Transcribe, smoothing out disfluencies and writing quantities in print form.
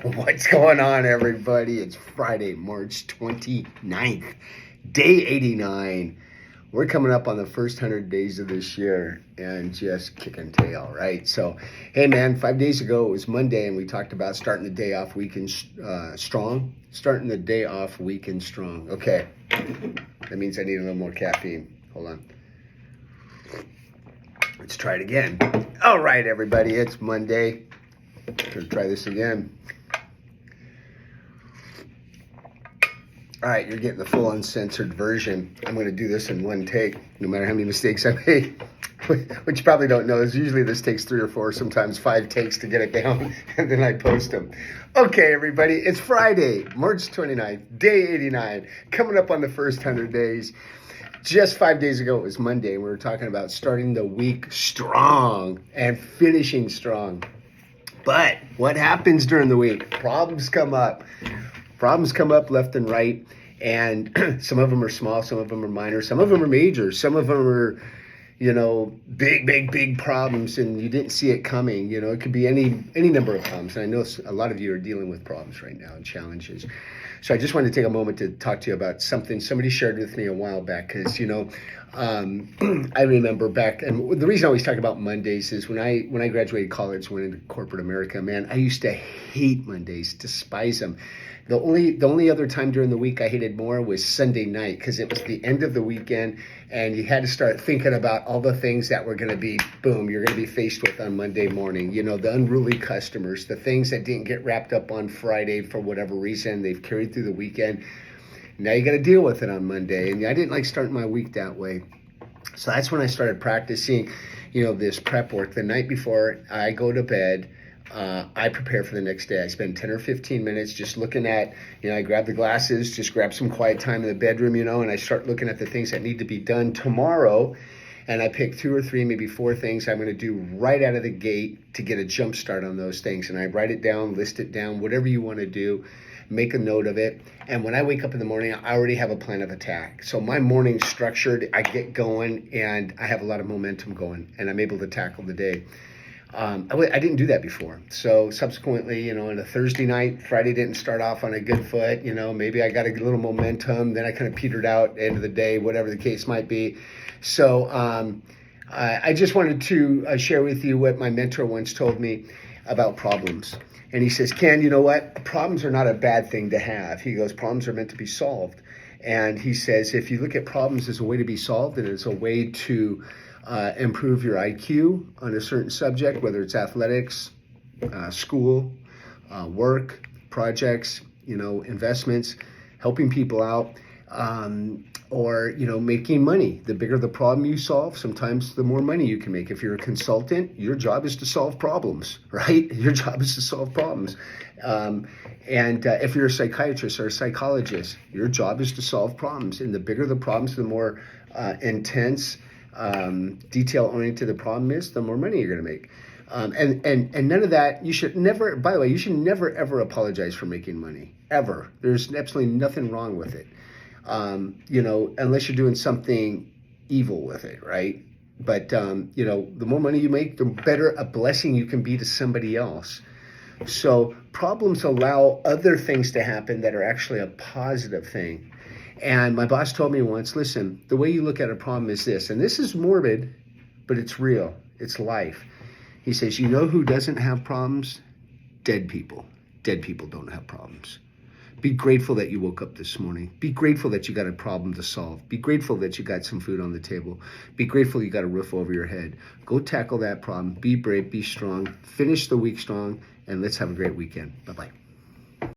What's going on, everybody? It's Friday, March 29th, day 89. We're coming up on the first 100 days of this year and just kicking tail, right? So, hey, man, 5 days ago, it was Monday, and we talked about starting the day off week and strong. Starting the day off week and strong. Okay, that means I need a little more caffeine. Hold on. Let's try it again. All right, everybody, it's Monday. Gonna try this again. All right, you're getting the full uncensored version. I'm going to do this in one take, no matter how many mistakes I make. What you probably don't know is usually this takes 3 or 4, sometimes 5 takes to get it down, and then I post them. Okay, everybody, it's Friday, March 29th, day 89, coming up on the first 100 days. Just 5 days ago, it was Monday, and we were talking about starting the week strong and finishing strong. But what happens during the week? Problems come up. Problems come up left and right, and some of them are small, some of them are minor, some of them are major, some of them are, big problems, and you didn't see it coming. It could be any number of problems. And I know a lot of you are dealing with problems right now and challenges. So I just wanted to take a moment to talk to you about something somebody shared with me a while back, because I remember back, and the reason I always talk about Mondays is when I graduated college, went into corporate America, man, I used to hate Mondays, despise them. The only other time during the week I hated more was Sunday night, because it was the end of the weekend, and you had to start thinking about all the things that were going to be, boom, you're going to be faced with on Monday morning. The unruly customers, the things that didn't get wrapped up on Friday for whatever reason, they've carried through the weekend. Now you got to deal with it on Monday, and I didn't like starting my week that way. So that's when I started practicing, this prep work. The night before I go to bed, I prepare for the next day. I spend 10 or 15 minutes just looking at, I grab the glasses, just grab some quiet time in the bedroom, and I start looking at the things that need to be done tomorrow. And I pick 2 or 3, maybe 4 things I'm going to do right out of the gate to get a jump start on those things. And I write it down, list it down, whatever you want to do, make a note of it. And when I wake up in the morning, I already have a plan of attack. So my morning's structured, I get going, and I have a lot of momentum going, and I'm able to tackle the day. I didn't do that before. So subsequently, on a Thursday night, Friday didn't start off on a good foot. Maybe I got a little momentum, then I kind of petered out end of the day, whatever the case might be. So I just wanted to share with you what my mentor once told me about problems. And he says, Ken, you know what? Problems are not a bad thing to have. He goes, problems are meant to be solved. And he says, if you look at problems as a way to be solved and as a way to improve your IQ on a certain subject, whether it's athletics, school, work, projects, investments, helping people out, or, making money. The bigger the problem you solve, sometimes the more money you can make. If you're a consultant, your job is to solve problems, right? Your job is to solve problems. And if you're a psychiatrist or a psychologist, your job is to solve problems. And the bigger the problems, the more intense, detail-oriented the problem is, the more money you're going to make. And none of that, you should never, by the way, you should never, ever apologize for making money, ever. There's absolutely nothing wrong with it, unless you're doing something evil with it, right? But, the more money you make, the better a blessing you can be to somebody else. So problems allow other things to happen that are actually a positive thing. And my boss told me once, listen, the way you look at a problem is this, and this is morbid, but it's real. It's life. He says, who doesn't have problems? Dead people. Dead people don't have problems. Be grateful that you woke up this morning. Be grateful that you got a problem to solve. Be grateful that you got some food on the table. Be grateful you got a roof over your head. Go tackle that problem. Be brave, be strong. Finish the week strong, and let's have a great weekend. Bye-bye.